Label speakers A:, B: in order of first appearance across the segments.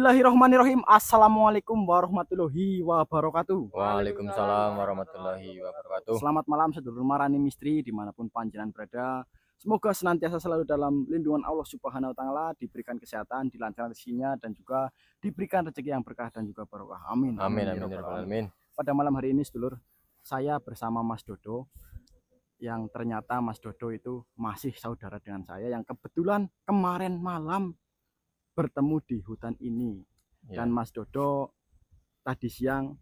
A: Bismillahirrahmanirrahim. Assalamualaikum warahmatullahi wabarakatuh.
B: Waalaikumsalam warahmatullahi wabarakatuh.
A: Selamat malam sedulur marani misteri dimanapun panjenengan berada. Semoga senantiasa selalu dalam lindungan Allah Subhanahu Wa Taala, diberikan kesehatan, dilancarkan rezekinya, dan juga diberikan rezeki yang berkah dan juga barokah. Amin.
B: Amin amin ya rabbal alamin.
A: Pada malam hari ini sedulur, saya bersama Mas Dodo, yang ternyata Mas Dodo itu masih saudara dengan saya, yang kebetulan kemarin malam bertemu di hutan ini. Dan Mas Dodo tadi siang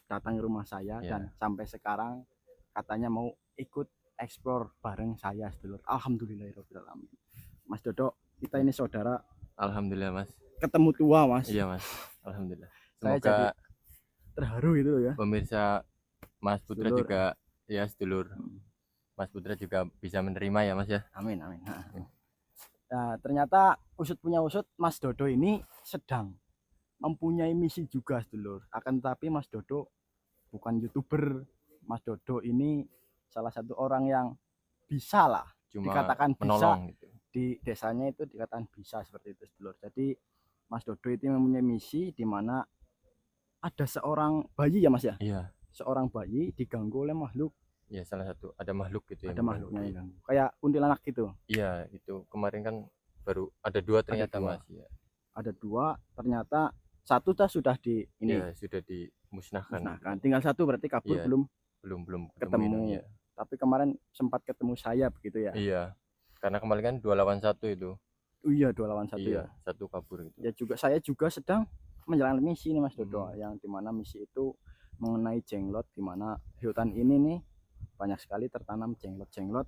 A: datang ke rumah saya dan sampai sekarang katanya mau ikut explore bareng saya sedulur. Alhamdulillahirabbil alamin. Mas Dodo, kita ini saudara.
B: Alhamdulillah Mas.
A: Ketemu tua Mas.
B: Iya Mas. Alhamdulillah.
A: Saya jadi terharu itu ya.
B: Pemirsa Mas Putra sedulur. Juga ya sedulur. Mas Putra juga bisa menerima ya Mas ya.
A: Amin amin. Nah, ternyata usut punya usut, Mas Dodo ini sedang mempunyai misi juga sedulur. Akan tetapi Mas Dodo bukan YouTuber. Mas Dodo ini salah satu orang yang bisa lah, cuma dikatakan bisa gitu. Di desanya itu dikatakan bisa seperti itu sedulur. Jadi Mas Dodo itu mempunyai misi di mana ada seorang bayi ya Mas ya.
B: Iya.
A: Seorang bayi diganggu oleh makhluk.
B: Ya salah satu ada makhluk gitu ya.
A: Ada makhluknya yang kayak kuntilanak gitu.
B: Iya itu kemarin kan baru ada dua ternyata Mas. Ya.
A: Ada dua ternyata, satu sudah di ini.
B: Ya, sudah dimusnahkan.
A: Nah, tinggal satu berarti kabur ya,
B: belum
A: ketemu. Ya. Tapi kemarin sempat ketemu saya begitu ya.
B: Iya. Karena kemarin kan 2 lawan 1 itu.
A: Oh iya 2 lawan 1
B: iya,
A: ya.
B: Satu kabur itu.
A: Ya juga saya juga sedang menjalankan misi ini Mas Dodo, yang dimana misi itu mengenai jenglot, dimana hutan ini nih banyak sekali tertanam jenglot-jenglot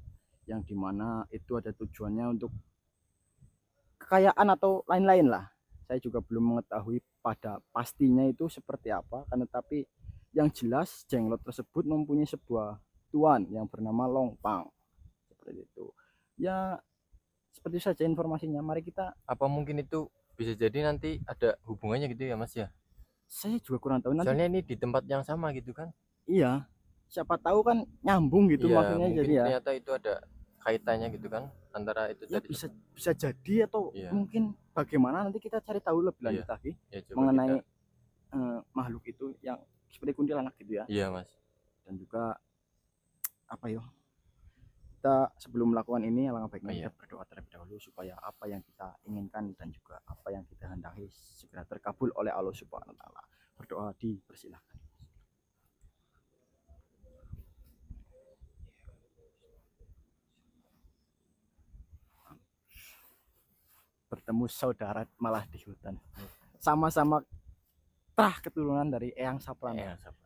A: yang dimana itu ada tujuannya untuk kekayaan atau lain-lain lah. Saya juga belum mengetahui pada pastinya itu seperti apa, karena tapi yang jelas jenglot tersebut mempunyai sebuah tuan yang bernama Longpang. Seperti itu. Ya seperti saja informasinya. Mari kita.
B: Apa mungkin itu bisa jadi nanti ada hubungannya gitu ya Mas ya?
A: Saya juga kurang tahu nanti.
B: Soalnya ini di tempat yang sama gitu kan?
A: Iya. Siapa tahu kan nyambung gitu
B: ya,
A: maksudnya jadi ya.
B: Ternyata itu ada kaitannya gitu kan antara itu
A: ya, tadi. Bisa jadi atau mungkin bagaimana nanti kita cari tahu lebih lanjut lagi mengenai makhluk itu yang seperti kuntilanak gitu ya.
B: Iya Mas.
A: Dan juga apa ya? Kita sebelum melakukan ini alangkah baiknya kita berdoa terlebih dahulu supaya apa yang kita inginkan dan juga apa yang kita hendaki segera terkabul oleh Allah Subhanahu Wa Taala. Berdoa dipersilahkan. Bertemu saudara malah di hutan. Sama-sama trah keturunan dari Eyang Sapran.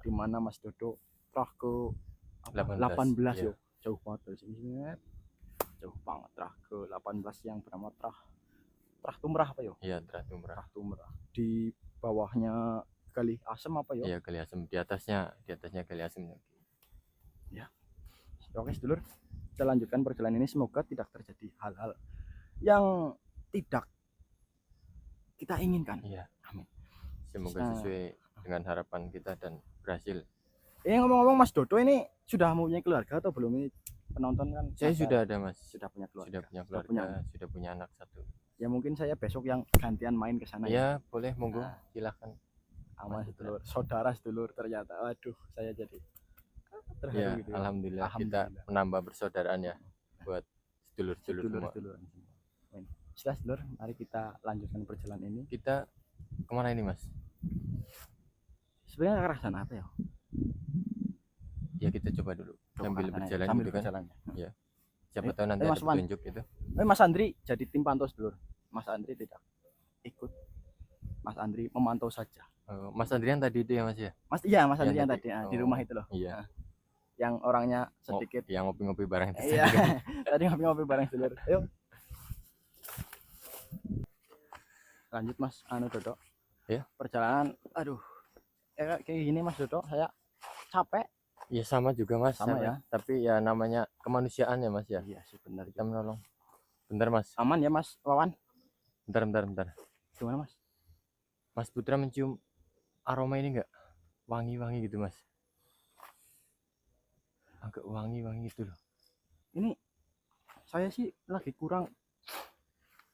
A: Di mana Mas Dodo trah ke 18 ya. Jauh banget dari sini. Jauh banget trah ke 18 yang bernama Trah Tumrah apa yo?
B: Iya, Trah Tumrah.
A: Di bawahnya Gali Asem apa yo?
B: Iya, Gali Asem. Di atasnya Gali Asem.
A: Ya. Oke, sedulur. Kita lanjutkan perjalanan ini, semoga tidak terjadi hal-hal yang tidak kita inginkan.
B: Iya. Amin. Semoga sesuai dengan harapan kita dan berhasil.
A: Ngomong-ngomong Mas Dodo ini sudah mempunyai keluarga atau belum? Ini penonton kan
B: saya sudah ada Mas.
A: Sudah punya keluarga.
B: Sudah punya anak 1.
A: Ya mungkin saya besok yang gantian main ke sana
B: ya. Boleh, monggo. Silahkan.
A: Sama sedulur, saudara sedulur ternyata. Aduh, saya jadi terharu
B: ya,
A: gitu.
B: Alhamdulillah kita menambah persaudaraan ya buat sedulur-sedulur semua.
A: Sudah sedulur, mari kita lanjutkan perjalanan ini.
B: Kita kemana ini Mas?
A: Sebenarnya ke arah sana apa ya?
B: Ya kita coba dulu sambil berjalan gitu kan. Ya. Siapa tahu nanti ada petunjuk gitu.
A: Mas Andri jadi tim pantau sedulur. Mas Andri tidak ikut. Mas Andri memantau saja.
B: Mas Andri yang tadi itu ya Mas ya?
A: Mas Andri yang tadi di rumah itu loh.
B: Iya.
A: Yang orangnya sedikit.
B: Yang ngopi-ngopi bareng itu.
A: Iya. Tadi ngopi-ngopi bareng sedulur. Ayo. Lanjut Mas Dodo.
B: Ya.
A: Perjalanan, aduh. Kayak gini Mas Dodo, saya capek.
B: Ya sama juga Mas.
A: Sama ya.
B: Tapi ya namanya kemanusiaan ya Mas ya.
A: Iya sih benar.
B: Kita menolong. Bentar Mas.
A: Aman ya Mas Wawan?
B: Bentar.
A: Gimana Mas?
B: Mas Putra mencium aroma ini enggak? Wangi-wangi gitu Mas. Agak wangi-wangi gitu loh.
A: Ini saya sih lagi kurang,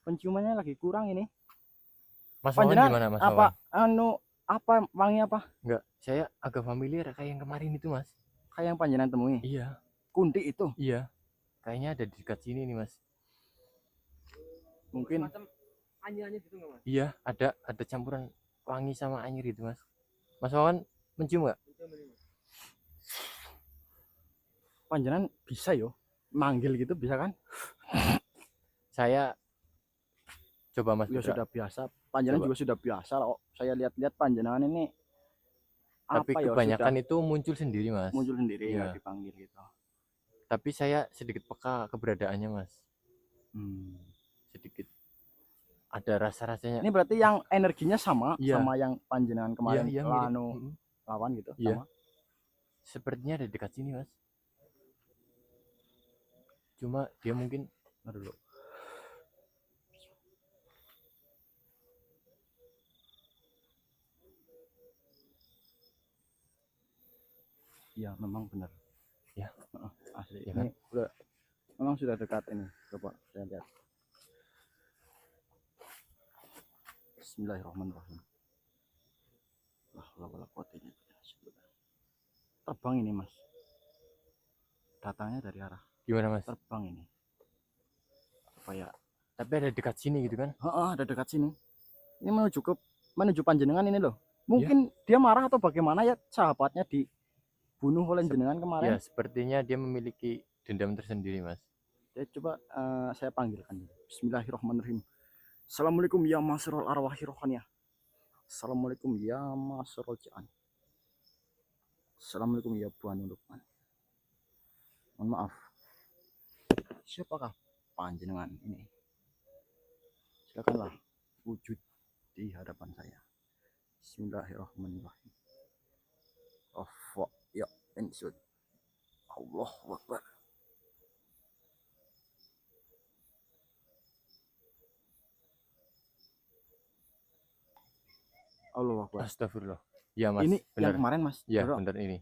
A: penciumannya lagi kurang ini.
B: Mas Wawan
A: Panjenengan
B: gimana Mas
A: apa
B: Wawan?
A: apa wangi apa?
B: Enggak, saya agak familiar kayak yang kemarin itu Mas.
A: Kayak yang panjenengan temui.
B: Iya.
A: Kunti itu.
B: Iya. Kayaknya ada di dekat sini nih Mas.
A: Mungkin
C: Macam anyir-anyir gitu nggak Mas?
B: Iya, ada campuran wangi sama anyir gitu Mas. Mas Wawan mencium nggak?
A: panjenengan bisa yo manggil gitu bisa kan?
B: Saya coba Mas
A: Ya
B: Putra.
A: sudah biasa. Panjenengan
B: Coba.
A: juga sudah biasa lah. Saya lihat-lihat panjenengan ini
B: Tapi
A: apa ya,
B: kebanyakan
A: sudah
B: itu muncul sendiri Mas.
A: muncul sendiri
B: Iya.
A: ya dipanggil gitu.
B: Tapi saya sedikit peka keberadaannya Mas. Sedikit ada rasa-rasanya.
A: Ini berarti yang energinya sama
B: Iya.
A: sama yang panjenengan kemarin
B: Iya, mirip.
A: lawan gitu
B: Iya.
A: sama.
B: Sepertinya ada dekat sini Mas. Cuma dia mungkin
A: dulu. Iya, memang benar.
B: Ya.
A: Asli.
B: Ya kan?
A: Ini udah memang sudah dekat ini. Coba saya lihat. Bismillahirrahmanirrahim. Terbang ini Mas. Datangnya dari arah
B: gimana Mas?
A: terbang ini. Supaya
B: Tapi ada dekat sini gitu kan?
A: ada dekat sini. Ini menuju panjenengan ini loh. Mungkin dia marah atau bagaimana ya, sahabatnya dibunuh oleh jenengan kemarin.
B: Ya, sepertinya dia memiliki dendam tersendiri Mas.
A: Ya, coba saya panggilkan. Bismillahirrahmanirrahim. Assalamualaikum ya masrul arwahi rohaniyah. Assalamualaikum ya masrul jaan. Assalamualaikum ya Buan Lukman. Mohon maaf. Siapakah panjenengan ini? Silakanlah wujud di hadapan saya. Bismillahirrahmanirrahim. Afa ya insud. Allahu Akbar. Allahu Akbar.
B: Astagfirullah. Ya Mas.
A: Ini
B: benar.
A: yang kemarin Mas.
B: Ya,
A: Bro,
B: benar ini.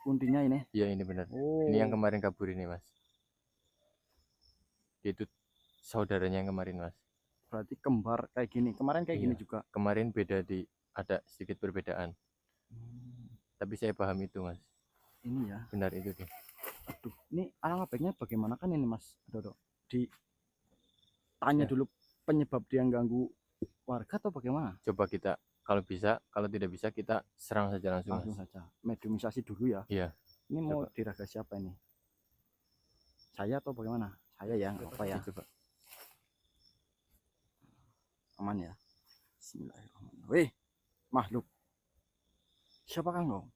A: kuntinya ini.
B: Ya, ini benar.
A: Oh.
B: Ini yang kemarin kabur ini Mas. Dia itu saudaranya yang kemarin Mas.
A: Berarti kembar kayak gini. Kemarin kayak
B: Iya.
A: gini juga.
B: Kemarin beda ada sedikit perbedaan. Tapi saya paham itu Mas.
A: Ini ya.
B: Benar itu deh.
A: Aduh, ini alangkah baiknya bagaimana kan ini Mas Dodo? Ditanya
B: Ya.
A: dulu penyebab dia ganggu warga atau bagaimana?
B: Coba kita kalau bisa, kalau tidak bisa kita serang saja langsung
A: Langsung
B: Mas.
A: saja. Mediumisasi dulu ya.
B: Iya.
A: Ini mau
B: Coba.
A: diraga siapa ini? Saya atau bagaimana? Saya ya, nggak apa ya.
B: Coba.
A: Aman ya. Bismillahirrahmanirrahim. Weh, makhluk. Siapakah engkau?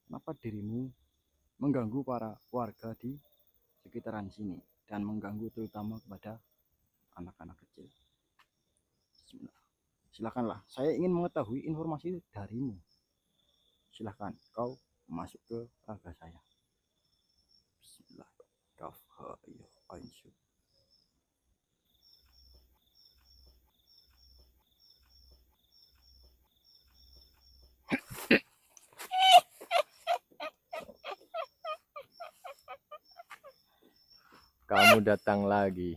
A: Kenapa dirimu mengganggu para warga di sekitaran sini dan mengganggu terutama kepada anak-anak kecil? Bismillah. Silakanlah, saya ingin mengetahui informasi darimu. Silahkan, kau masuk ke raga saya. Bismillah. Kaf ha ya ain su.
B: Kamu datang lagi.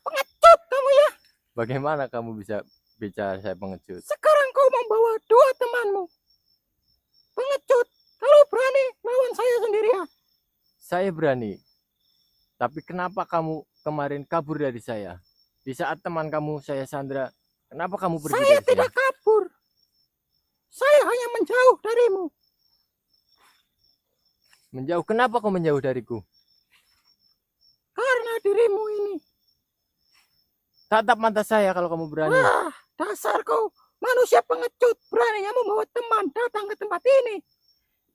A: Pengecut kamu ya.
B: Bagaimana kamu bisa bicara saya pengecut?
A: Sekarang kau membawa dua temanmu. Pengecut, kalau berani lawan saya sendirian.
B: Saya berani. Tapi kenapa kamu kemarin kabur dari saya? Di saat teman kamu saya sandra, kenapa kamu pergi
A: Saya
B: dari
A: tidak kabur. Saya hanya menjauh darimu.
B: Menjauh. Kenapa kau menjauh dariku?
A: Karena dirimu ini.
B: Tatap mata saya kalau kamu berani.
A: Wah, dasar kau manusia pengecut. Beraninya membawa teman datang ke tempat ini.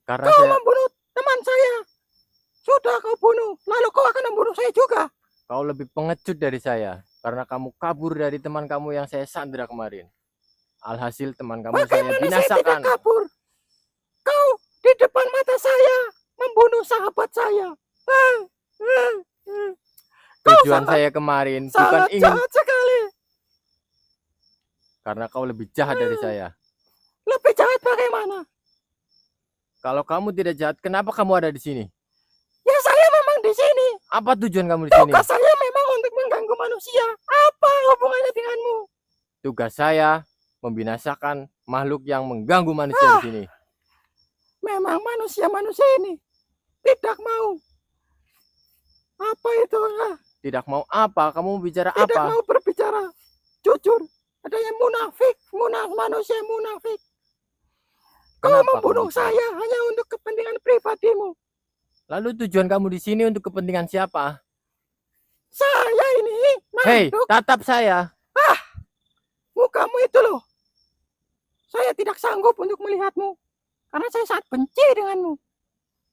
B: Karena
A: Kau
B: saya,
A: membunuh teman saya. Sudah kau bunuh, lalu kau akan membunuh saya juga.
B: kau lebih pengecut dari saya. Karena kamu kabur dari teman kamu yang saya sandra kemarin. Alhasil teman kamu saya
A: Bagaimana saya tidak
B: binasakan.
A: kabur? Kau di depan mata saya membunuh sahabat saya.
B: Tujuan
A: sangat-
B: saya kemarin bukan
A: Sangat
B: ingin,
A: jahat sekali.
B: karena kau lebih jahat dari saya.
A: Lebih jahat bagaimana?
B: Kalau kamu tidak jahat, kenapa kamu ada di sini?
A: Ya saya memang di sini.
B: Apa tujuan kamu di sini?
A: Tugas saya memang untuk mengganggu manusia. Apa hubungannya denganmu?
B: Tugas saya membinasakan makhluk yang mengganggu manusia di sini.
A: Memang manusia-manusia ini tidak mau. Apa itu?
B: Tidak mau apa? Kamu bicara
A: Tidak
B: apa?
A: mau berbicara jujur. Ada yang munafik, manusia munafik. Kau
B: Kenapa
A: membunuh
B: kamu?
A: saya hanya untuk kepentingan pribadimu.
B: Lalu tujuan kamu di sini untuk kepentingan siapa?
A: Saya ini
B: Hei,
A: makhluk.
B: tatap saya.
A: Mukamu itu loh. Saya tidak sanggup untuk melihatmu. Karena saya sangat benci denganmu.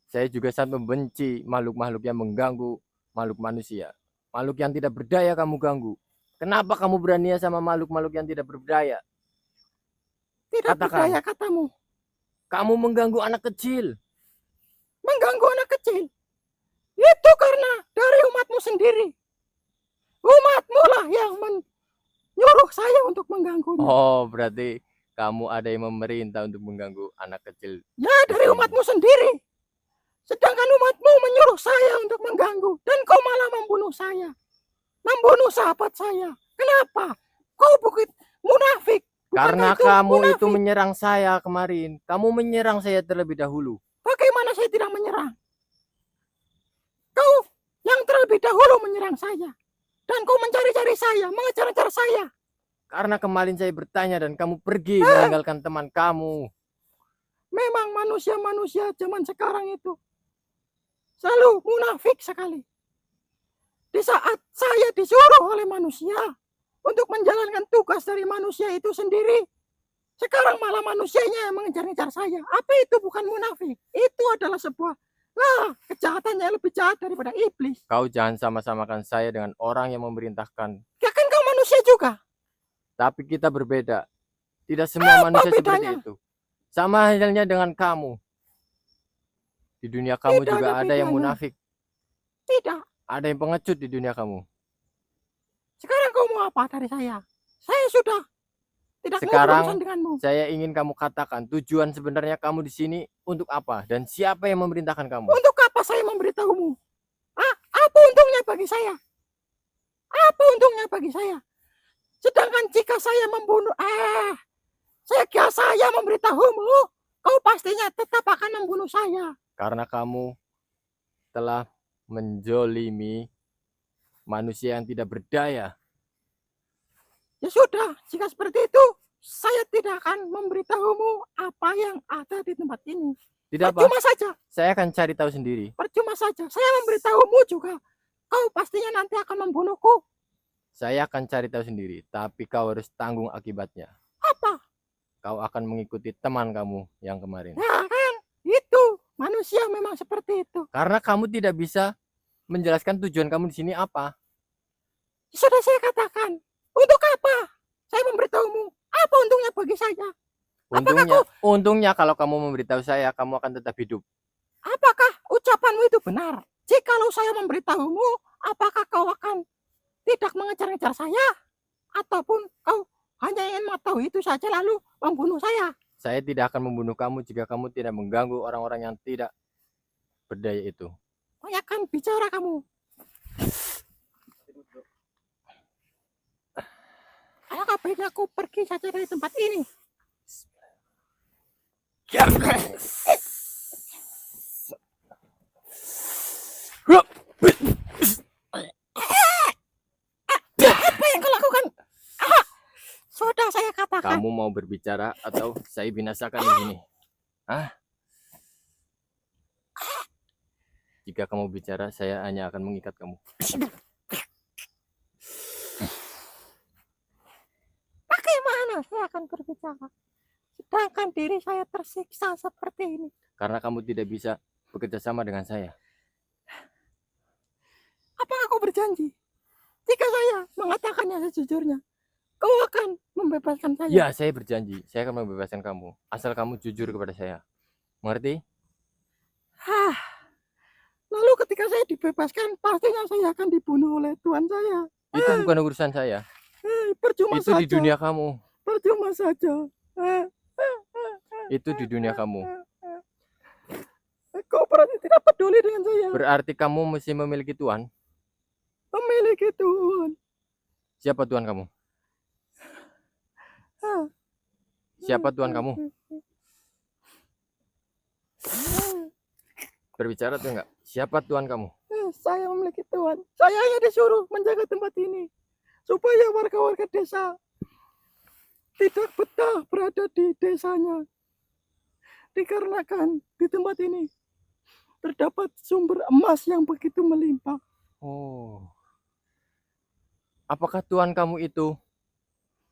B: Saya juga sangat membenci makhluk-makhluk yang mengganggu makhluk manusia. Makhluk yang tidak berdaya kamu ganggu. Kenapa kamu berani sama makhluk-makhluk yang tidak berdaya?
A: Tidak
B: Katakan.
A: berdaya katamu.
B: Kamu mengganggu anak kecil.
A: Mengganggu anak kecil. Itu karena dari umatmu sendiri. Umatmu lah yang menyuruh saya untuk mengganggunya.
B: Oh, berarti kamu ada yang memerintah untuk mengganggu anak kecil.
A: Ya, dari umatmu sendiri. Sedangkan umatmu menyuruh saya untuk mengganggu. Dan kau malah membunuh saya. Membunuh sahabat saya. Kenapa? Kau bukit munafik.
B: Karena
A: Bukankah
B: kamu
A: munafik?
B: itu menyerang saya kemarin. Kamu menyerang saya terlebih dahulu.
A: Bagaimana saya tidak menyerang? Kau yang terlebih dahulu menyerang saya. Dan kau mencari-cari saya, mengejar-ngejar saya.
B: Karena kemarin saya bertanya dan kamu pergi meninggalkan teman kamu.
A: Memang manusia-manusia zaman sekarang itu selalu munafik sekali. Di saat saya disuruh oleh manusia untuk menjalankan tugas dari manusia itu sendiri, sekarang malah manusianya yang mengejar-ngejar saya. Apa itu bukan munafik? Itu adalah sebuah kejahatan yang lebih jahat daripada iblis.
B: Kau jangan sama-samakan saya dengan orang yang memerintahkan.
A: Ya kan kau manusia juga.
B: Tapi kita berbeda. Tidak semua
A: Apa
B: manusia
A: bedanya?
B: seperti itu. Sama halnya dengan kamu. Di dunia kamu
A: Tidak
B: juga
A: ada
B: ada yang
A: bedanya.
B: munafik.
A: Tidak.
B: Ada yang pengecut di dunia kamu.
A: Sekarang kau mau apa dari saya? Saya sudah tidak mau
B: Sekarang
A: berurusan denganmu.
B: saya ingin kamu katakan tujuan sebenarnya kamu di sini untuk apa dan siapa yang memerintahkan kamu?
A: Untuk apa saya memberitahumu? Apa untungnya bagi saya? Apa untungnya bagi saya? Sedangkan jika saya membunuh, jika saya memberitahumu, kau pastinya tetap akan membunuh saya.
B: Karena kamu telah menjolimi manusia yang tidak berdaya.
A: Ya sudah, jika seperti itu, saya tidak akan memberitahumu apa yang ada di tempat ini.
B: Tidak apa,
A: Percuma saja,
B: saya akan cari tahu sendiri.
A: percuma saja. Saya memberitahumu juga. Kau pastinya nanti akan membunuhku.
B: Saya akan cari tahu sendiri, tapi kau harus tanggung akibatnya.
A: Apa?
B: Kau akan mengikuti teman kamu yang kemarin.
A: Ya kan, itu manusia memang seperti itu.
B: Karena kamu tidak bisa menjelaskan tujuan kamu di sini apa.
A: Sudah saya katakan, untuk apa saya memberitahumu? Apa untungnya bagi saya?
B: Untungnya kalau kamu memberitahu saya, kamu akan tetap hidup.
A: Apakah ucapanmu itu benar? Jikalau saya memberitahumu, apakah kau akan tidak mengejar-ngejar saya? Ataupun kau hanya ingin mengetahui itu saja lalu membunuh saya?
B: Saya tidak akan membunuh kamu jika kamu tidak mengganggu orang-orang yang tidak berdaya itu.
A: Banyakkan bicara kamu. Alangkah baiknya aku pergi saja dari tempat ini. Apa yang kau lakukan? Sudah saya katakan.
B: Kamu mau berbicara atau saya binasakan di sini? Jika kamu bicara, saya hanya akan mengikat kamu.
A: Bagaimana saya akan berbicara? Sedangkan diri saya tersiksa seperti ini.
B: Karena kamu tidak bisa bekerja sama dengan saya.
A: Apakah kau berjanji? Jika saya mengatakannya sejujurnya, kau akan membebaskan saya?
B: Ya, saya berjanji. Saya akan membebaskan kamu. Asal kamu jujur kepada saya. Mengerti?
A: Lalu ketika saya dibebaskan, pastinya saya akan dibunuh oleh Tuhan saya.
B: Itu bukan urusan saya.
A: Percuma
B: Itu
A: saja.
B: di dunia kamu.
A: Percuma saja.
B: Itu di dunia kamu.
A: Kau berarti tidak peduli dengan saya.
B: Berarti kamu mesti memiliki Tuhan.
A: Memiliki Tuhan.
B: Siapa Tuhan kamu? Siapa Tuhan kamu? Berbicara tuh enggak? Siapa Tuhan kamu?
A: Saya memiliki Tuhan. Saya hanya disuruh menjaga tempat ini supaya warga-warga desa tidak betah berada di desanya. Dikarenakan di tempat ini terdapat sumber emas yang begitu melimpah.
B: Oh. Apakah Tuhan kamu itu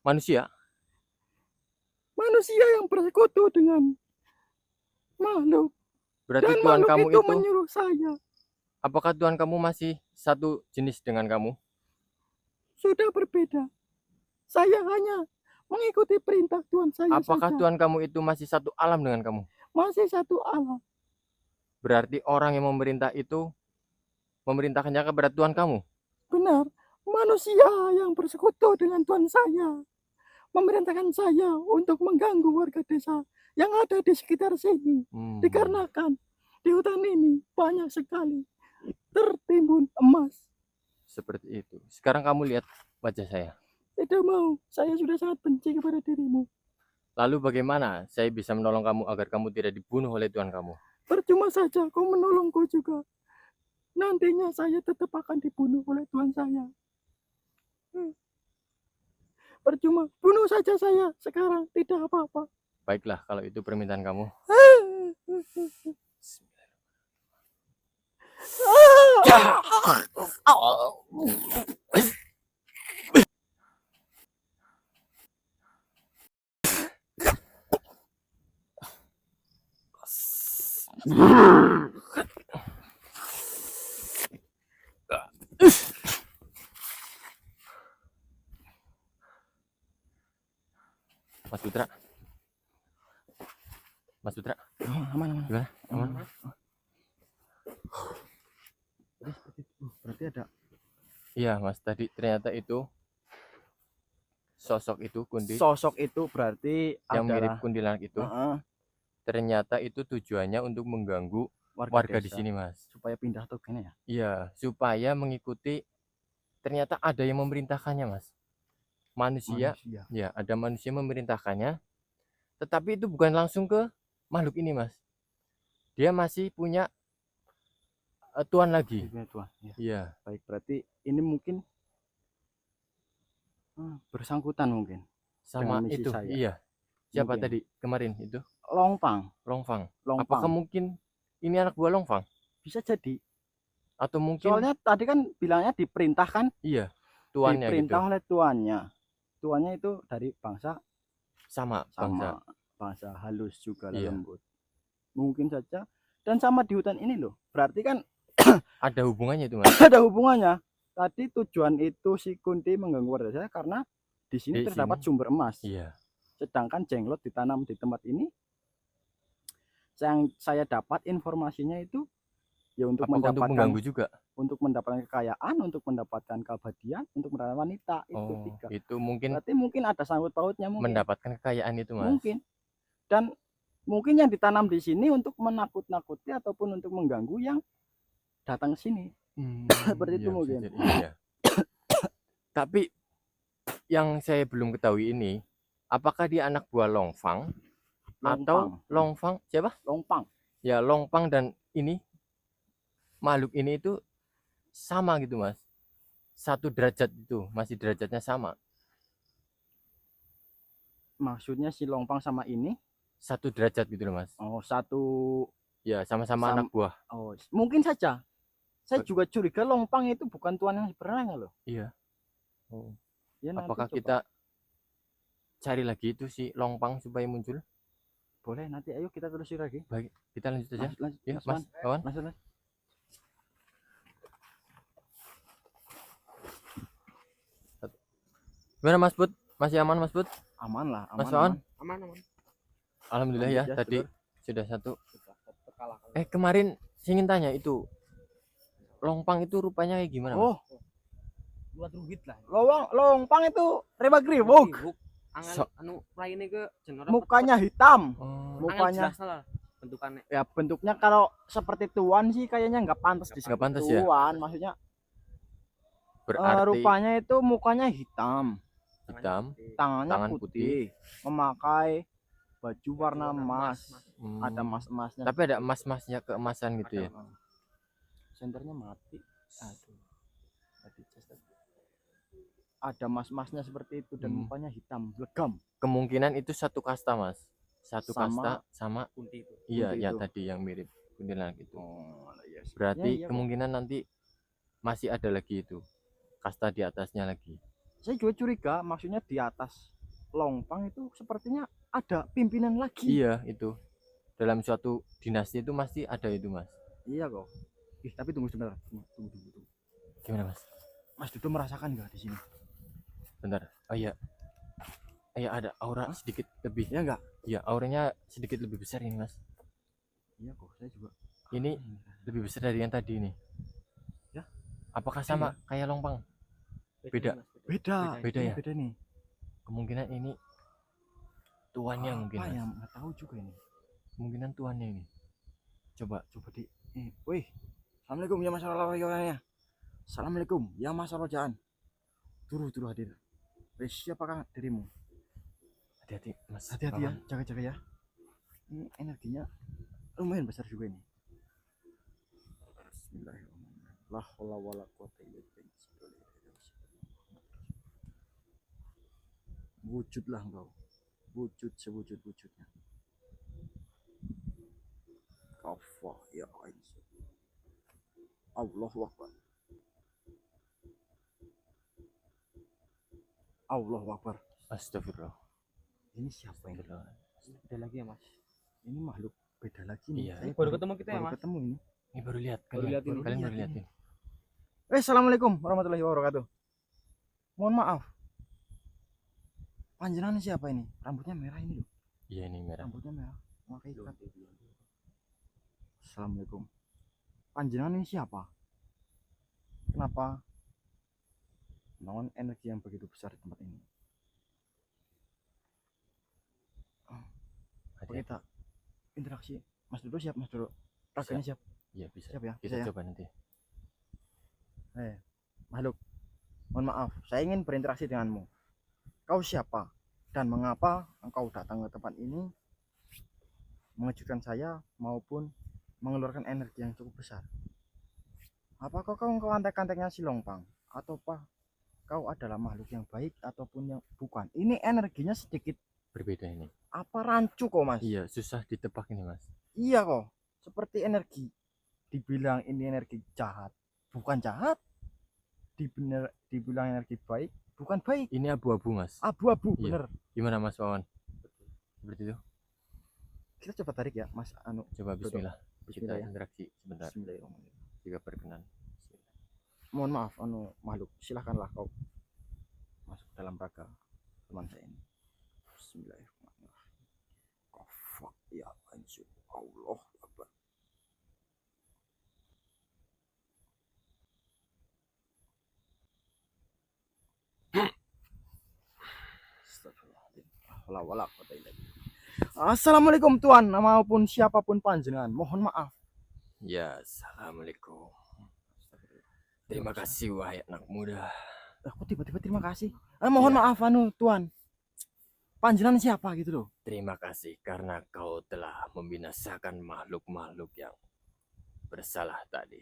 B: manusia?
A: Manusia yang bersekutu dengan makhluk.
B: Berarti
A: Dan
B: Tuhan
A: makhluk
B: kamu
A: itu
B: itu,
A: menyuruh saya.
B: apakah Tuhan kamu masih satu jenis dengan kamu?
A: Sudah berbeda. Saya hanya mengikuti perintah Tuhan saya
B: Apakah
A: saja.
B: Tuhan kamu itu masih satu alam dengan kamu?
A: Masih satu alam.
B: Berarti orang yang memerintah itu memerintahkannya kepada Tuhan kamu.
A: Benar. Manusia yang bersekutu dengan Tuhan saya memerintahkan saya untuk mengganggu warga desa yang ada di sekitar sini. Dikarenakan di hutan ini banyak sekali tertimbun emas.
B: Seperti itu. Sekarang kamu lihat wajah saya.
A: Tidak mau, saya sudah sangat benci kepada dirimu.
B: Lalu bagaimana saya bisa menolong kamu agar kamu tidak dibunuh oleh Tuhan kamu?
A: Percuma saja kau menolongku juga. Nantinya saya tetap akan dibunuh oleh Tuhan saya. Percuma, bunuh saja saya sekarang, tidak apa-apa.
B: Baiklah, kalau itu permintaan kamu. Mas Putra. Mas Putra,
A: Aman, aman.
B: gimana? Aman?
A: Berarti ada.
B: Iya, Mas. Tadi ternyata itu sosok itu Kundi
A: Sosok itu berarti
B: yang mirip
A: adalah
B: kuntilanak itu. Ternyata itu tujuannya untuk mengganggu warga di
A: desa,
B: sini, Mas.
A: supaya pindah tuh kayaknya ya.
B: Iya, supaya mengikuti. Ternyata ada yang memerintahkannya, Mas. Manusia. Ya, ada manusia memerintahkannya. Tetapi itu bukan langsung ke makhluk ini, Mas. Dia masih punya Tuhan lagi.
A: Tuhan. Ya.
B: Iya.
A: Baik, berarti ini mungkin bersangkutan mungkin
B: Sama
A: dengan misi
B: itu.
A: saya.
B: Iya. Siapa
A: Mungkin.
B: tadi kemarin itu?
A: Longpang.
B: Longfang.
A: Longpang.
B: Apakah mungkin ini anak buah Longfang?
A: Bisa jadi.
B: Atau mungkin
A: Soalnya tadi kan bilangnya diperintahkan,
B: iya, tuannya
A: diperintah
B: gitu.
A: oleh tuannya. Tuannya itu dari bangsa
B: Sama bangsa.
A: bangsa halus juga,
B: Iya.
A: lembut. Mungkin saja. Dan sama di hutan ini loh. Berarti kan
B: Ada hubungannya itu, Mas.
A: ada hubungannya. Tadi tujuan itu si Kunti mengganggu warga saya karena di sini
B: Di
A: terdapat
B: sini.
A: sumber emas.
B: Iya.
A: Sedangkan jenglot ditanam di tempat ini. Yang saya dapat informasinya itu ya untuk
B: Apakah untuk mengganggu juga?
A: untuk mendapatkan kekayaan, untuk mendapatkan keabadian, untuk mendapatkan wanita, itu
B: Oh,
A: tiga.
B: itu mungkin
A: Berarti mungkin ada sangkut pautnya mungkin.
B: mendapatkan kekayaan itu, Mas.
A: Mungkin. Dan mungkin yang ditanam di sini untuk menakut-nakuti ataupun untuk mengganggu yang datang ke sini. Seperti itu
B: Iya, bisa
A: mungkin.
B: jadi, iya. Tapi yang saya belum ketahui ini, apakah dia anak buah Longfang atau Longfang siapa?
A: Longpang.
B: Ya, Longpang dan ini makhluk ini itu sama gitu, Mas. Satu derajat itu, masih derajatnya sama.
A: Maksudnya si Longpang sama ini
B: Satu derajat gitu loh, Mas.
A: oh satu
B: Ya, sama-sama anak buah.
A: oh mungkin saja. Saya juga curiga Longpang itu bukan tuan yang sebenarnya loh.
B: Iya. Oh.
A: Ya, nanti
B: Apakah
A: coba.
B: kita cari lagi itu si Longpang supaya muncul?
A: Boleh, nanti ayo kita telusuri lagi.
B: Baik, kita lanjut aja.
A: Lanjut,
B: Ya,
A: Mas
B: Mas, kawan.
A: Lanjut.
B: Gimana Mas Bud? Masih aman Mas Bud?
A: Aman lah, aman.
B: Mas Wawan?
C: Aman, aman.
B: Alhamdulillah ya,
A: Lanjut ya,
B: tadi
A: Sedulur.
B: sudah satu.
C: Terkalahkan.
B: Kemarin saya ingin tanya itu Longpang itu rupanya kayak gimana, Mas?
A: Oh,
C: Buat ruhit lah.
A: Longpang itu rebag ribuk.
B: So-
C: Anu lainnya ke jenora.
A: Mukanya hitam.
B: Oh,
A: Mukanya
C: salah bentukannya.
A: ya bentuknya kalau seperti tuan sih kayaknya nggak pantas disebut
B: Nggak pantas ya?
A: tuan. Maksudnya
B: berarti
A: rupanya itu mukanya hitam.
B: hitam,
A: tangannya
B: Tangan
A: putih, memakai baju warna emas.
B: Hmm.
A: Ada emas-emasnya.
B: Tapi ada emas-emasnya keemasan gitu ya.
A: Senternya mati. Aduh. Tadi ada emas-emasnya seperti itu dan mukanya hitam, legam.
B: Kemungkinan itu satu kasta, Mas. Satu
A: Sama
B: kasta sama
C: Kunti itu.
B: iya
A: kunti
B: ya
A: itu.
B: tadi yang mirip kuntilanak itu.
A: Oh, iya.
B: Berarti
A: Iya, kok.
B: kemungkinan nanti masih ada lagi itu. Kasta di atasnya lagi.
A: Saya juga curiga, maksudnya di atas Longpang itu sepertinya ada pimpinan lagi.
B: Iya, itu. Dalam suatu dinasti itu masih ada itu, Mas.
A: Iya kok. Tapi tunggu sebentar. Tunggu.
B: Gimana, Mas?
A: Mas Dudo merasakan nggak di sini?
B: Bentar. Oh iya. Iya, ada aura sedikit lebih.
A: Ya enggak?
B: Iya, auranya sedikit lebih besar ini, Mas.
A: Iya kok, saya juga.
B: Ini lebih besar dari yang tadi ini.
A: Ya?
B: Apakah sama kayak Longpang? Beda.
A: Beda
B: ya?
A: Beda nih.
B: Kemungkinan ini tuannya mungkin,
A: Apa
B: Mas.
A: yang nggak tahu juga ini.
B: Kemungkinan tuannya ini. Coba
A: Di. Wih. Assalamualaikum ya Mas Rojaan. Assalamualaikum ya Mas Rojaan. Turu hadir. Wih, siapakah dirimu?
B: hati-hati, Mas.
A: Hati-hati ya,
B: Paman.
A: jaga-jaga ya. Ini energinya lumayan besar juga ini. Bismillahirrahmanirrahim. La haula wala quwata illa billah. Wujudlah engkau. Wujud sewujud-wujudnya. Kafah ya Aisyah. Allahu Akbar. Allahu Akbar.
B: Astagfirullah.
A: Ini siapa ini?
C: Ada lagi ya Mas.
A: Ini makhluk beda lagi nih.
B: Iya.
A: Saya
C: Baru ketemu kita ya
A: baru
C: Mas.
A: ketemu ini.
B: Ini baru lihat
C: Baru
B: kalian.
C: lihat ini.
B: Kalian baru
A: Lihat
B: lihat
A: ini.
B: ini.
A: Assalamualaikum warahmatullahi wabarakatuh. Mohon maaf. Panjenengan siapa ini? Rambutnya merah ini loh.
B: Iya, ini merah.
A: Rambutnya merah. Pakai ikat. Assalamualaikum. Panjenengan ini siapa? Kenapa namun energi yang begitu besar di tempat ini?
B: Hati-hati.
A: Kita interaksi. Mas Dodo siap, Mas Dodo. Raganya siap.
B: Iya, bisa.
A: Siap ya.
B: Kita
A: Bisa ya?
B: coba nanti.
A: Makhluk, mohon maaf, saya ingin berinteraksi denganmu. Kau siapa dan mengapa engkau datang ke tempat ini mengejutkan saya maupun mengeluarkan energi yang cukup besar? Apakah kau antek-anteknya si Longpang atau apa? Kau adalah makhluk yang baik ataupun yang bukan? Ini energinya sedikit
B: Berbeda ini.
A: apa rancu kok Mas?
B: Iya, susah ditebak ini, Mas.
A: Iya kok, seperti energi. Dibilang ini energi jahat, bukan jahat. Dibilang energi baik, bukan baik.
B: Ini abu-abu, Mas.
A: Abu-abu,
B: Iya.
A: bener.
B: Gimana, Mas Wawan? Seperti itu.
A: Kita coba tarik ya Mas
B: Coba bismillah.
A: Bismillah
B: Kita
A: ya.
B: interaksi sebentar.
A: Bismillahirrahmanirrahim.
B: Jika berkenan.
A: Mohon maaf makhluk, silahkanlah kau masuk dalam raga teman saya ini. Bismillahirrahmanirrahim. Kafak ya anjir. Allah Akbar. Assalamualaikum Tuan maupun siapapun panjenengan. Mohon maaf.
B: Ya, assalamualaikum. Terima kasih wahai anak muda.
A: Aku tiba-tiba terima kasih. Mohon maaf Tuan. Panjenengan siapa gitu loh?
B: Terima kasih karena kau telah membinasakan makhluk-makhluk yang bersalah tadi.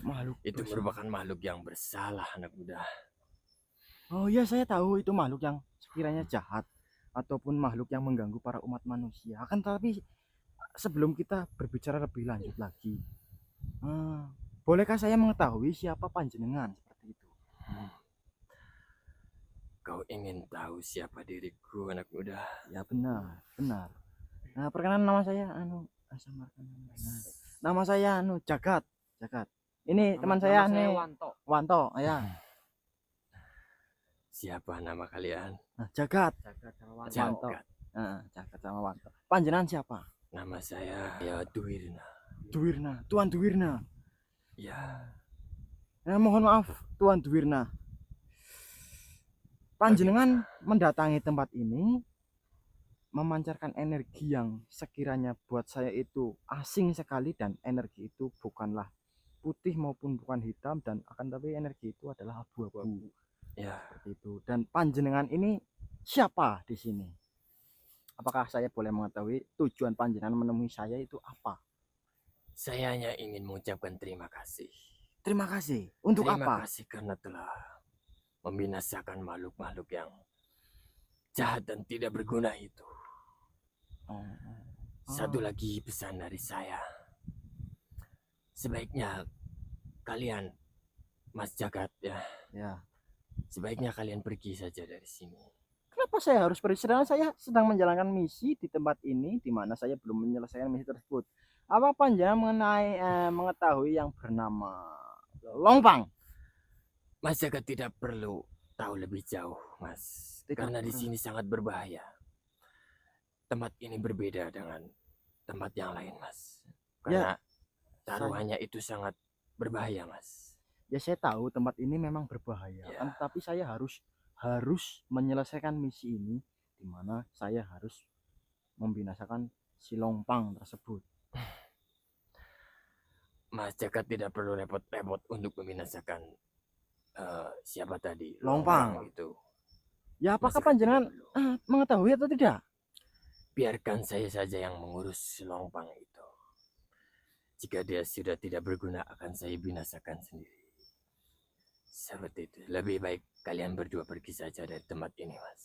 A: Makhluk
B: Itu
A: bersalah.
B: merupakan makhluk yang bersalah, anak muda.
A: Oh iya, saya tahu itu makhluk yang sekiranya jahat ataupun makhluk yang mengganggu para umat manusia. Akan tetapi sebelum kita berbicara lebih lanjut lagi, bolehkah saya mengetahui siapa panjenengan seperti itu?
B: Kau ingin tahu siapa diriku, anak muda?
A: Ya benar. Nah, perkenalan nama saya nama saya Jagat. Ini teman saya nih Wanto ya.
B: Siapa nama kalian?
A: Nah, Jagat.
C: Wanto.
B: Jagat.
A: Jagat sama Wanto. Panjenengan siapa?
B: Nama saya ya Duwirna.
A: Tuan Duwirna.
B: Ya,
A: Mohon maaf Tuan Duwirna. Panjenengan mendatangi tempat ini memancarkan energi yang sekiranya buat saya itu asing sekali, dan energi itu bukanlah putih maupun bukan hitam, dan akan tapi energi itu adalah abu-abu.
B: Ya,
A: Seperti itu. Dan panjenengan ini siapa di sini? Apakah saya boleh mengetahui tujuan panjenengan menemui saya itu apa?
B: saya hanya ingin mengucapkan terima kasih.
A: Terima kasih. Untuk
B: Terima
A: apa?
B: kasih karena telah membinasakan makhluk-makhluk yang jahat dan tidak berguna itu.
A: Oh.
B: Satu lagi pesan dari saya. Sebaiknya kalian, Mas Jagat ya,
A: Ya.
B: sebaiknya kalian pergi saja dari sini.
A: Kenapa saya harus pergi? Sedangkan saya sedang menjalankan misi di tempat ini, di mana saya belum menyelesaikan misi tersebut. Apa panjenengan mengetahui yang bernama Longpang?
B: Mas Jagat tidak perlu tahu lebih jauh, Mas. Karena di sini sangat berbahaya. Tempat ini berbeda dengan tempat yang lain, Mas. Karena taruhannya itu sangat berbahaya, Mas.
A: Ya saya tahu tempat ini memang berbahaya,
B: Ya.
A: kan, tapi saya harus menyelesaikan misi ini, di mana saya harus membinasakan si Longpang tersebut.
B: Mas Jagat tidak perlu repot-repot untuk membinasakan siapa tadi?
A: Longpang.
B: Itu.
A: Ya apakah
B: Mas Jagat
A: panjenengan
B: tidak perlu.
A: mengetahui atau tidak?
B: Biarkan saya saja yang mengurus Longpang itu. Jika dia sudah tidak berguna, akan saya binasakan sendiri. Seperti itu. Lebih baik kalian berdua pergi saja dari tempat ini, Mas.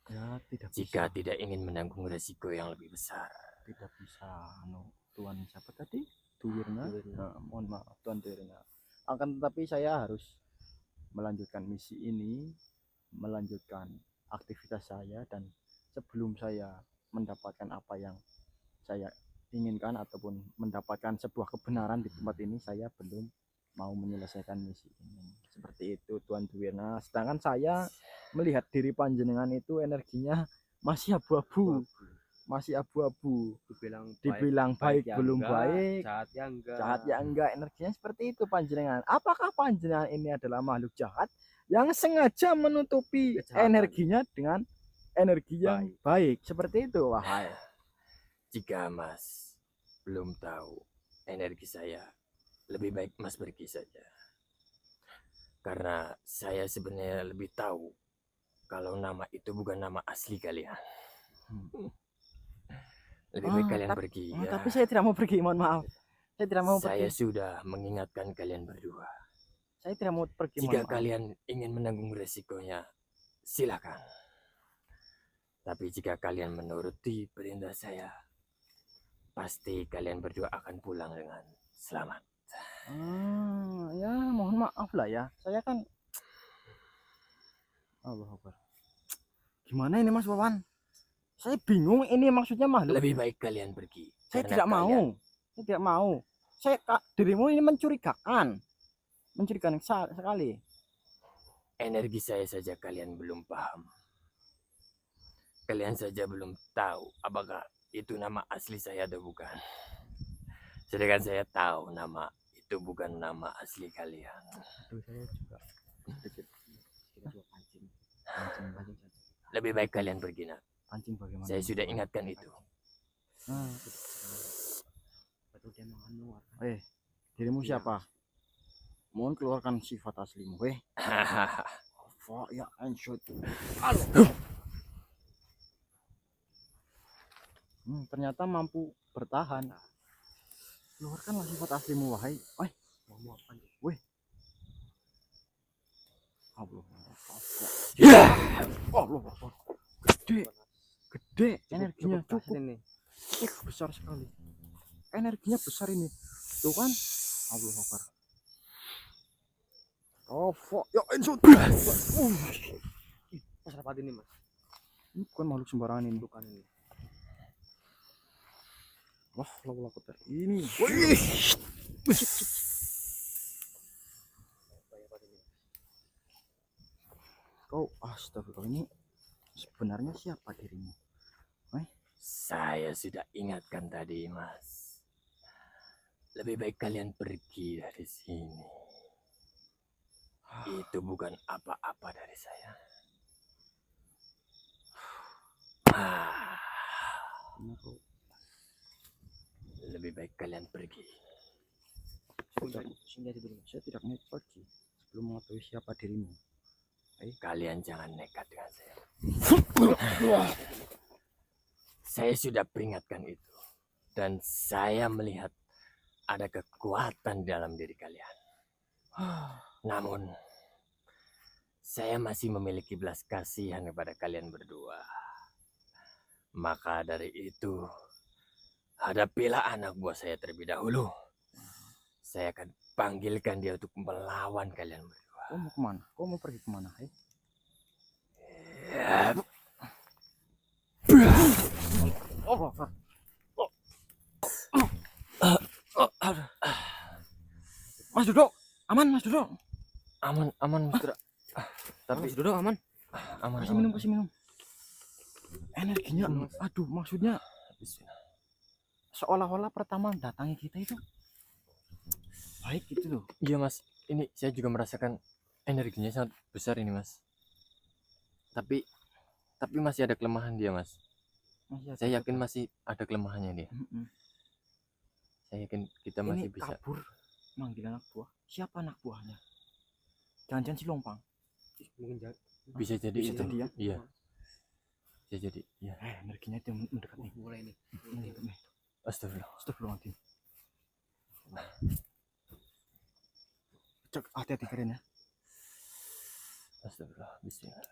A: Ya tidak
B: Jika
A: bisa.
B: tidak ingin menanggung resiko yang lebih besar.
A: Tidak bisa. Tuan siapa tadi? Tuwirna. Mohon maaf Tuan Tuwirna. Akan tetapi saya harus melanjutkan misi ini, melanjutkan aktivitas saya, dan sebelum saya mendapatkan apa yang saya inginkan ataupun mendapatkan sebuah kebenaran di tempat ini, saya belum mau menyelesaikan misi ini. Seperti itu Tuan Duwirna. Sedangkan saya melihat diri panjenengan itu energinya masih abu-abu. Masih abu-abu. Dibilang baik belum baik,
C: jahat ya enggak.
A: jahat ya enggak, energinya seperti itu panjenengan. Apakah panjenengan ini adalah makhluk jahat yang sengaja menutupi
C: Kejahatan.
A: energinya dengan energi yang baik? Seperti itu, wahai.
B: Jika Mas belum tahu energi saya, lebih baik Mas pergi saja. Karena saya sebenarnya lebih tahu kalau nama itu bukan nama asli kalian. Lebih baik kalian pergi. Ya.
A: Tapi saya tidak mau pergi, mohon maaf. Saya tidak mau
B: Saya
A: pergi.
B: sudah mengingatkan kalian berdua.
A: Saya tidak mau pergi,
B: Jika
A: mohon maaf.
B: kalian ingin menanggung resikonya, silakan. Tapi jika kalian menuruti perintah saya, pasti kalian berdua akan pulang dengan selamat.
A: Ya mohon maaf lah ya. Saya kan Allah Akbar. Gimana ini Mas Wawan? Saya bingung, ini maksudnya makhluk.
B: Lebih baik kalian pergi.
A: Saya
B: karena
A: tidak mau.
B: kalian
A: Saya tidak mau. Dirimu ini mencurigakan. Mencurigakan sekali.
B: energi saya saja kalian belum paham. Kalian saja belum tahu apakah itu nama asli saya atau bukan. Sedangkan saya tahu nama itu bukan nama asli kalian.
A: Aduh, saya juga sedikit pancing.
B: Lebih baik kalian pergi, nak.
A: Pancing bagaimana?
B: Saya sudah ingatkan itu.
C: Betul dia menganu.
A: Dirimu siapa? Mohon keluarkan sifat aslimu, Ya ansut. Ternyata mampu bertahan. Keluarkanlah sifat aslimu, wahai.
C: Mau apa nih?
A: Allah.
B: Ya.
A: Allah. Gede energinya, cukup
C: ini.
A: besar sekali. Energinya besar ini. Tuh kan? Allah Akbar. Ya ansut.
C: Mas apa ini, Mas?
A: Ini bukan makhluk sembarangan ini.
C: Bukan ini.
A: Wah, Allah Akbar. Ini. Kau astagfirullah, ini sebenarnya siapa dirimu?
B: Saya sudah ingatkan tadi, Mas. Lebih baik kalian pergi dari sini. Itu bukan apa-apa dari saya. Lebih baik kalian pergi.
A: Saya tidak mau pergi sebelum mengetahui siapa dirimu.
B: Kalian jangan nekat dengan saya. Saya sudah peringatkan itu. Dan saya melihat ada kekuatan dalam diri kalian. Namun, saya masih memiliki belas kasihan kepada kalian berdua. Maka dari itu, hadapilah anak buah saya terlebih dahulu. Saya akan panggilkan dia untuk melawan kalian berdua.
A: Kau mau kemana? Kau mau pergi kemana? Oh, Mas Dodo, aman Mas Dodo.
B: Aman, Mas.
C: Tapi duduk aman.
B: Aman.
A: Kasih minum. Energinya, aduh, maksudnya seolah-olah pertama datangi kita itu baik gitu loh.
B: Iya, Mas. Ini saya juga merasakan energinya sangat besar ini, Mas. Tapi masih ada kelemahan dia, Mas. Saya yakin masih ada kelemahannya dia. Saya yakin kita masih
A: ini
B: bisa.
A: Kabur manggil anak buah. Siapa anak buahnya? Jangan-jangan si Lompang.
C: Mungkin
B: Bisa jadi
A: Bisa
B: itu.
A: jadi ya?
B: Iya. Bisa jadi. Iya.
A: Energinya itu mendekat nih.
C: mulai nih.
A: Astagfirullahaladzim. Cek hati-hati keren ya.
B: Astagfirullah. Bismillah.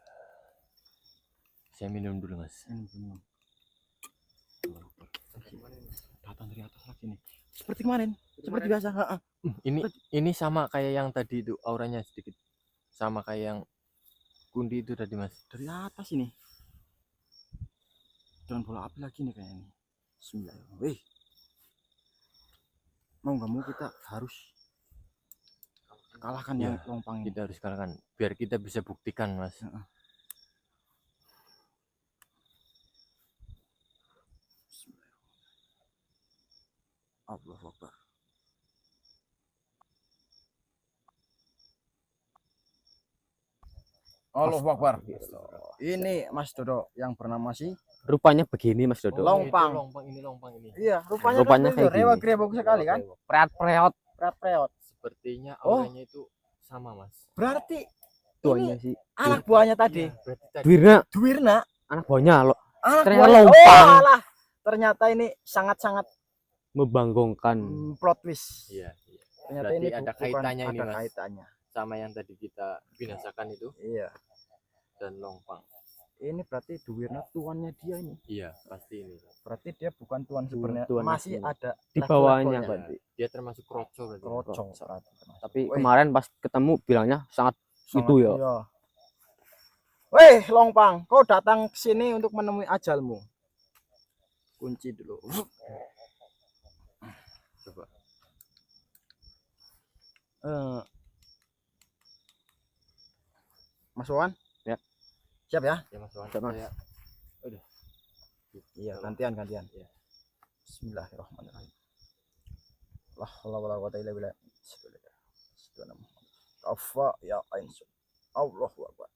B: Saya minum dulu, Mas.
A: Minum. Datang dari atas lagi nih. Seperti kemarin. Seperti biasa.
B: Ini sama kayak yang tadi itu, auranya sedikit sama kayak yang Gundi itu tadi, Mas.
A: Dari atas ini. Jangan bola api lagi nih kayaknya. Bismillah. Mau nggak mau kita harus kalahkan yang Lompang ini.
B: Kita harus kalahkan biar kita bisa buktikan, Mas.
A: Allahu Akbar. Allahu Akbar. Ini Mas Dodo yang bernama si
C: Rupanya begini Mas Dodo.
A: Lompang.
B: Lompang ini.
A: Iya, rupanya
C: kayak gini.
A: Rewa sekali kan? Preot.
B: Sepertinya auranya itu sama, Mas.
A: Berarti
C: Tuanya
A: ini
C: sih.
A: anak buahnya tadi.
B: Berarti tadi
A: Dwirna.
C: Anak buahnya lo.
A: Anak
C: Ternyata
A: buahnya.
C: Lompang.
A: Oh, alah. Ternyata ini sangat-sangat
C: Membanggakan.
A: plot twist.
B: Iya.
A: Ternyata
B: Berarti
A: ini
B: ada
A: bukan
B: kaitannya ini,
A: ada
B: Mas.
A: kaitannya.
B: Sama yang tadi kita binasakan itu
A: Iya.
B: dan Lompang.
A: Ini berarti Dwirna tuannya dia ini.
B: Iya, pasti ini.
A: Berarti dia bukan tuan sebenarnya.
C: Tuan
A: Masih
C: asli.
A: ada
C: Di bawahnya
A: level-levelnya.
C: berarti.
B: Dia termasuk kroco berarti.
A: Kroco.
C: Tapi
A: Weh.
C: kemarin pas ketemu bilangnya sangat itu ya.
A: Iya. Weh, Lompang, kau datang ke sini untuk menemui ajalmu. Kunci dulu.
B: Coba.
A: Mas Wawan?
C: Ya.
A: Siap ya?
B: Ya, Mas Wan.
C: Siap, Mas.
B: Saya-
A: Iya, gantian.
B: Iya.
A: Bismillahirrahmanirrahim. La haula wala quwata illa billah. Afa ya ain. Allahu akbar.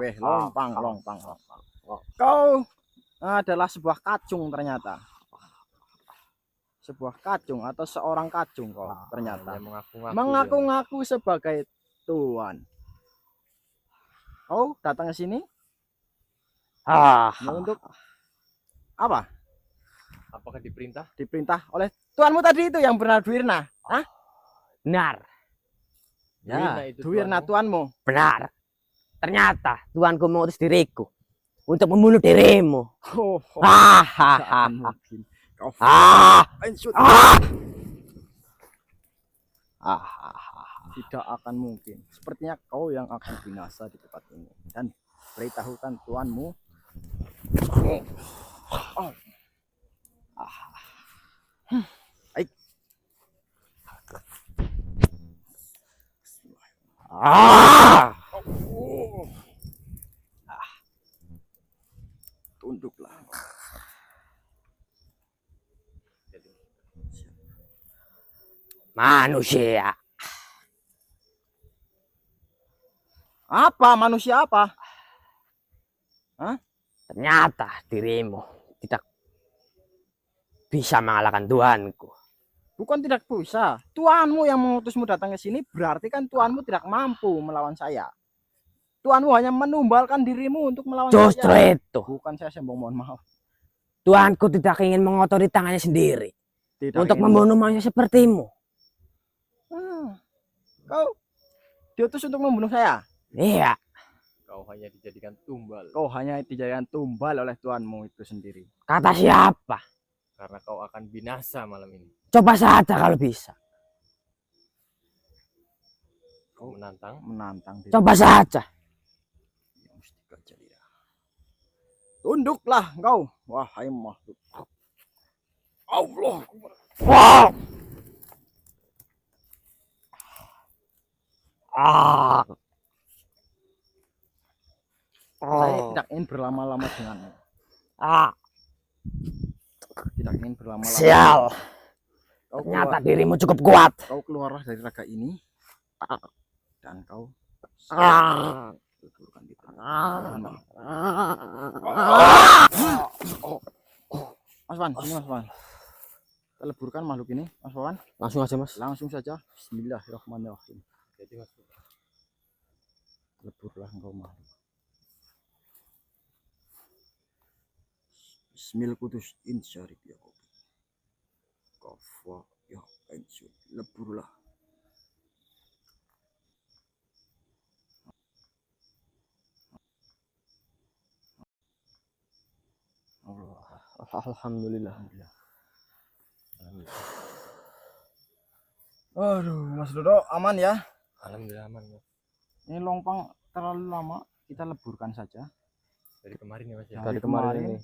A: Weh, Lompang. Kau adalah sebuah kacung ternyata. Sebuah kacung atau seorang kacung kau ternyata.
B: Dia mengaku-ngaku.
A: Mengaku-ngaku sebagai tuan. Kau datang ke sini untuk apa?
B: Apakah diperintah?
A: Diperintah oleh tuanmu tadi itu yang bernama Dwirna. Hah?
C: Benar.
B: Dwirna
A: Ya,
B: itu
A: Dwirna tuanmu.
C: Benar. Ternyata tuanku mengutus diriku untuk membunuh dirimu.
A: Oh,
C: Hahaha.
A: mungkin. Kau tidak akan mungkin. Sepertinya kau yang akan binasa di tempat ini. Dan beritahukan tuanmu. Baik. Tunduklah.
C: Manusia.
A: Apa manusia apa?
C: Ternyata dirimu tidak bisa mengalahkan Tuanku.
A: Bukan tidak bisa. Tuanmu yang mengutusmu datang ke sini berarti kan Tuanmu tidak mampu melawan saya. Tuanmu hanya menumbalkan dirimu untuk melawan
C: Justru
A: saya.
C: itu.
A: Bukan saya sombong, mohon maaf.
C: Tuanku tidak ingin mengotori tangannya sendiri
A: Tidak
C: untuk
A: ingin-
C: membunuh manusia sepertimu.
A: Kau diutus untuk membunuh saya.
C: Iya.
B: Kau hanya dijadikan tumbal
A: Kau hanya dijadikan tumbal oleh Tuanmu itu sendiri.
C: Kata siapa?
B: karena kau akan binasa malam ini.
C: Coba saja kalau bisa.
B: Kau menantang.
A: Menantang diri.
C: Coba saja.
A: Ya, mesti kerja dia. Tunduklah engkau, wahai makhluk. Allah.
C: Wow. Ah.
A: Saya
C: Oh.
A: tidak ingin berlama-lama denganmu.
C: Ah.
A: Tidak ingin berlama-lama.
C: Sial.
A: Kau
C: Ternyata
A: keluar,
C: dirimu cukup kuat.
A: kau keluarlah dari raga ini dan kau
C: Ah.
A: leburkan gitu.
C: Ah.
A: Mohon maaf.
C: Ah.
A: Mas Wan, sini Mas Wan. Kita leburkan makhluk ini, Mas Wan.
C: Langsung aja, Mas.
A: Langsung saja. Bismillahirrahmanirrahim.
B: Jadi Mas,
A: Leburlah engkau makhluk. Bismil kudus insyarif ya Rabbi. Kafa ya insyur. Leburlah. Allah.
C: Alhamdulillah.
A: Aduh, Mas Dodo aman ya?
B: alhamdulillah aman Mas.
A: Ini lompang terlalu lama, kita leburkan saja.
B: Dari kemarin ya Mas ya.
A: Dari kemarin
C: ini.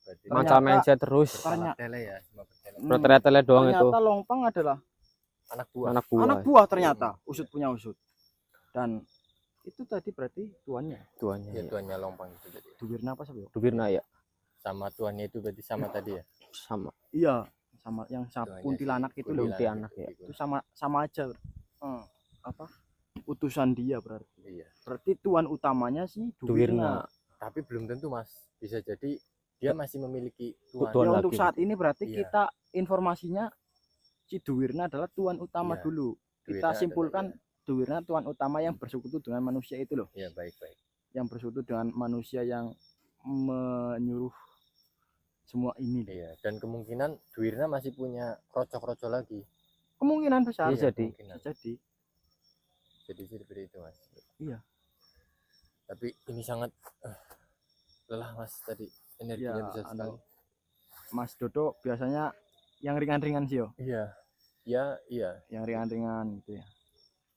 B: Berarti
A: Ternyata-
C: Macam mindset terus.
B: salah tele ya, cuma bertele.
C: Bertele-tele doang itu.
A: Ternyata lompang adalah
B: Anak buah.
C: Anak buah.
A: anak buah ternyata. Usut punya usut. Dan itu tadi berarti tuannya.
C: Tuannya.
B: Ya
C: Ya.
B: tuannya lompang itu jadi.
A: Duwirna apa sih?
C: Dubirna ya.
B: Sama tuannya itu berarti sama tadi ya.
C: Sama.
A: Iya, sama yang
B: Tuannya
A: kuntilanak
B: si
A: itu loh.
C: Kuntilanak ya.
A: Itu sama aja. Apa? Utusan dia berarti.
B: Iya.
A: Berarti tuan utamanya sih
C: Duwirna.
A: Duwirna.
B: Tapi belum tentu Mas. Bisa jadi dia masih memiliki tuan.
C: Tuan
A: Ya,
C: lagi.
A: untuk saat ini berarti
B: Iya.
A: kita informasinya si Duwirna adalah tuan utama
B: Iya.
A: dulu.
B: Duwirna
A: Kita
B: adalah
A: simpulkan Duwirna tuan utama yang bersekutu dengan manusia itu loh.
B: Iya, baik-baik.
A: Yang bersekutu dengan manusia yang menyuruh semua ini.
B: Iya, dan kemungkinan Duwirna masih punya kroco-kroco lagi.
A: Kemungkinan besar.
C: Bisa jadi.
B: Kemungkinan.
A: Bisa jadi.
B: Jadi seperti itu Mas.
A: Iya.
B: Tapi ini sangat lelah Mas tadi. Energinya
A: Ya,
B: bisa sekali.
A: Mas Dodo biasanya yang ringan-ringan sih yo.
B: Iya. Ya, iya.
A: Yang ringan-ringan gitu ya.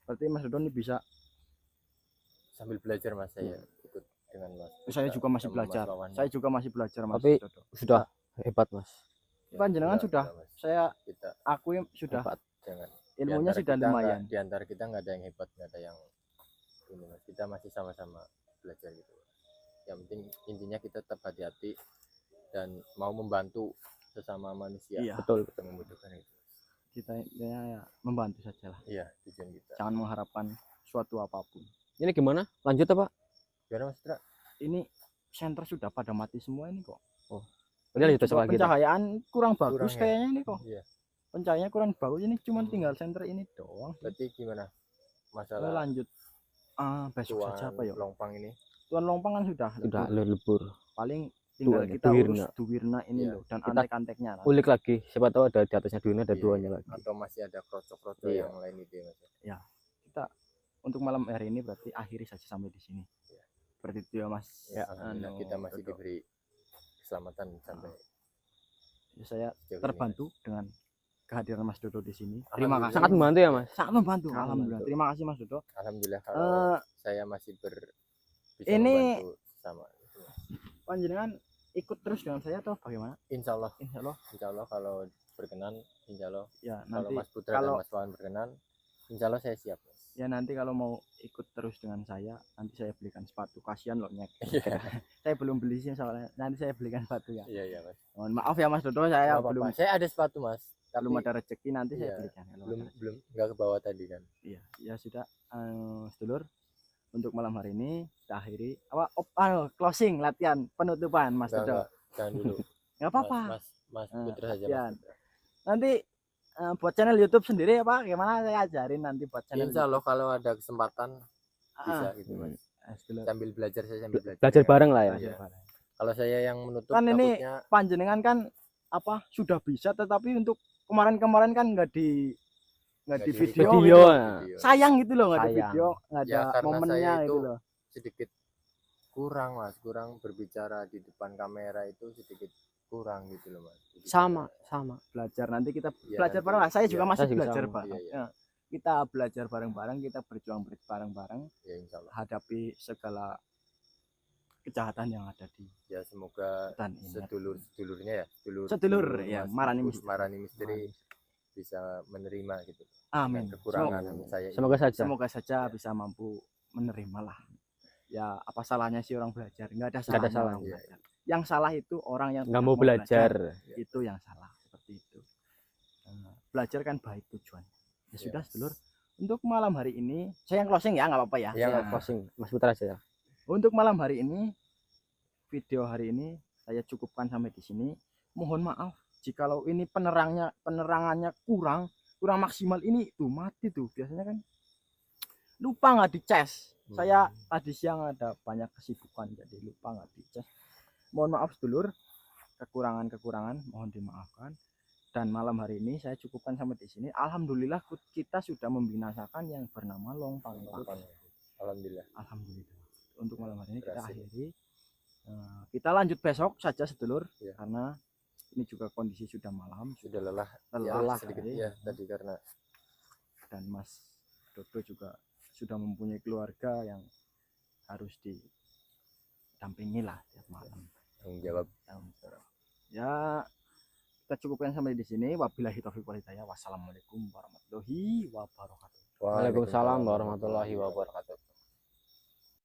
A: Berarti Mas Dodo ini bisa.
B: Sambil belajar Mas saya ikut dengan Mas.
A: Saya juga masih
B: sama Mas
A: belajar.
B: Wawan.
A: Saya juga masih belajar Mas
C: Tapi-
A: Dodo.
C: Sudah hebat, Mas.
B: Ya,
A: Panjenengan sudah.
B: Mas.
A: Saya
B: Kita
A: akui sudah.
C: Hebat.
B: jangan.
A: Ilmunya
B: Di antara
A: sudah
B: kita
A: lumayan.
B: Di antara kita nggak ada yang hebat, nggak ada yang ini Mas. Kita masih sama-sama belajar gitu. Yang penting intinya kita tetap hati-hati dan mau membantu sesama manusia.
A: Iya.
C: Betul.
B: Kita membutuhkan itu.
A: Kita ya membantu saja lah.
B: Iya, tujuan kita.
A: Jangan mengharapkan suatu apapun.
C: Ini gimana? Lanjut apa?
B: Gimana Mas Tra?
A: Ini senter sudah pada mati semua ini kok.
C: Ini lanjut
A: Juga
C: lagi.
A: pencahayaan kurang bagus
B: Kurang ya?
A: kayaknya ini kok.
B: Iya.
A: Pencahayaannya kurang bagus ini cuma tinggal senter ini doang.
B: Berarti gimana?
A: Kita
B: Masalah
A: lanjut. Besok
B: tuan
A: saja apa ya?
B: Lompang ini.
A: Tuan Lompang kan sudah.
C: Sudah
A: lebur.
C: lebur.
A: Paling tinggal
C: Tuan,
A: kita
C: Duwirna.
A: urus Duwirna ini
B: Iya.
A: loh dan
C: Kita
A: antek-anteknya. lah.
C: Ulik lagi. Siapa tahu ada di atasnya dunia ada
B: Iya.
C: duanya lagi.
B: Atau masih ada kroco-kroco
C: Iya.
B: yang lain itu ya Mas.
A: Kita untuk malam hari ini berarti akhiri saja sampai di sini.
B: Iya.
A: Berarti itu ya Mas.
C: Ya,
B: Alhamdulillah
A: Anu,
B: kita masih
A: Dodo.
B: diberi keselamatan sampai
A: Ya, saya
B: sejauh ini,
A: terbantu dengan kehadiran Mas Dodo di sini.
B: Mas.
A: Terima kasih.
C: Sangat membantu ya, Mas.
A: Sangat membantu.
C: Sangat
A: Alhamdulillah.
C: membantu.
A: Terima kasih Mas Dodo.
B: Alhamdulillah kalau
A: Eh,
B: saya masih bisa
A: ini-
B: membantu sama itu.
A: panjenengan ikut terus dengan saya atau bagaimana?
B: Insya Allah
A: Insya Allah
B: kalau berkenan, Insya Allah
A: ya
B: kalau
A: nanti
B: Mas Putra
A: kalau-
B: dan Mas Wawan berkenan, Insya Allah saya siap Mas.
A: ya nanti kalau mau ikut terus dengan saya nanti saya belikan sepatu. Kasihan loh nyek.
B: Iya.
A: Saya belum beli sih soalnya. Nanti saya belikan sepatu ya.
B: Iya Mas.
A: Mohon maaf ya Mas Dodo, saya
B: Nggak apa-apa.
A: belum
B: Saya ada sepatu Mas, tapi
A: belum ada rezeki nanti saya
B: Iya,
A: belikan. Kalau
B: belum
A: ada rezeki.
B: belum nggak ke bawah tadi kan.
A: Iya, ya sudah sedulur untuk malam hari ini kita akhiri closing latihan penutupan Mas
B: Nggak,
A: Dodo.
B: nggak, jangan dulu.
A: Enggak apa-apa.
B: Mas Mas
A: Nah,
B: Putra saja
A: latihan.
B: Mas Putra.
A: Nanti buat channel YouTube sendiri apa gimana, saya ajarin nanti buat channel
B: Insya Allah kalau ada kesempatan bisa
A: YouTube.
B: gitu Mas.
A: Sedulur.
B: Sambil belajar saya sambil belajar.
C: Belajar bareng lah ya.
A: Belajar
B: Iya.
A: bareng.
B: Kalau saya yang menutup
A: Kan ini
B: takutnya
A: panjenengan kan apa sudah bisa, tetapi untuk kemarin-kemarin kan nggak di video,
C: Video.
A: gitu. Sayang gitu loh, nggak ada
C: Sayang.
A: video, nggak ada
B: Ya, karena
A: momennya
B: saya
A: gitu
B: itu
A: loh.
B: sedikit kurang Mas, kurang berbicara di depan kamera itu sedikit kurang gitu loh Mas. Jadi
C: Sama.
A: Belajar nanti kita
B: Ya,
A: belajar
B: nanti.
A: bareng lah. Saya juga
B: Iya,
A: masih
C: saya juga
A: belajar
C: sama.
A: bareng.
B: Iya, iya.
A: Ya, kita belajar bareng-bareng, kita berjuang bareng-bareng
B: ya insya Allah.
A: hadapi segala kejahatan yang ada di
B: Ya semoga
A: hutan ini.
B: sedulurnya ya,
A: Sedulur, ya,
B: Mas
A: Marani
B: Gus
A: Misteri.
B: Marani Misteri bisa menerima gitu.
A: Amin.
B: Dengan kekurangan
C: Semoga-
B: saya ini.
C: Semoga saja.
A: Semoga saja bisa mampu menerima lah. Ya apa salahnya sih orang belajar? Nggak ada
C: Nggak ada
A: salahnya
C: salah.
A: orang
B: Iya.
A: belajar. Yang salah itu orang yang
C: Nggak
A: tidak
C: mau belajar.
A: Itu yang salah, seperti itu. Belajar kan baik tujuan. Ya sudah,
B: Yes.
A: sedulur. Untuk malam hari ini, saya yang closing ya, nggak apa-apa ya.
B: Yang
A: Ya.
C: Closing Mas Putra aja ya.
A: Untuk malam hari ini, video hari ini saya cukupkan sampai di sini. Mohon maaf jikalau ini penerangannya kurang maksimal. Ini tuh mati tuh biasanya kan. Lupa nggak dicas. Saya tadi siang ada banyak kesibukan jadi lupa nggak dicas. Mohon maaf sedulur, kekurangan mohon dimaafkan. Dan malam hari ini saya cukupkan sampai di sini. Alhamdulillah kita sudah membinasakan yang bernama Long Pangkut.
B: Alhamdulillah.
A: Alhamdulillah. Untuk malam hari ini kita
B: Berhasil.
A: akhiri. Kita lanjut besok saja sedulur,
B: Ya.
A: karena ini juga kondisi sudah malam,
B: Sudah lelah.
A: lelah
B: Ya, sedikit
A: sekali.
B: ya tadi karena
A: Dan Mas Dodo juga sudah mempunyai keluarga yang harus didampingi lah tiap malam.
B: tanggung jawab.
A: Ya, kita cukupkan sampai di sini. Wabillahi taufiq wal hidayah. Wassalamualaikum warahmatullahi wabarakatuh.
C: Waalaikumsalam warahmatullahi wabarakatuh.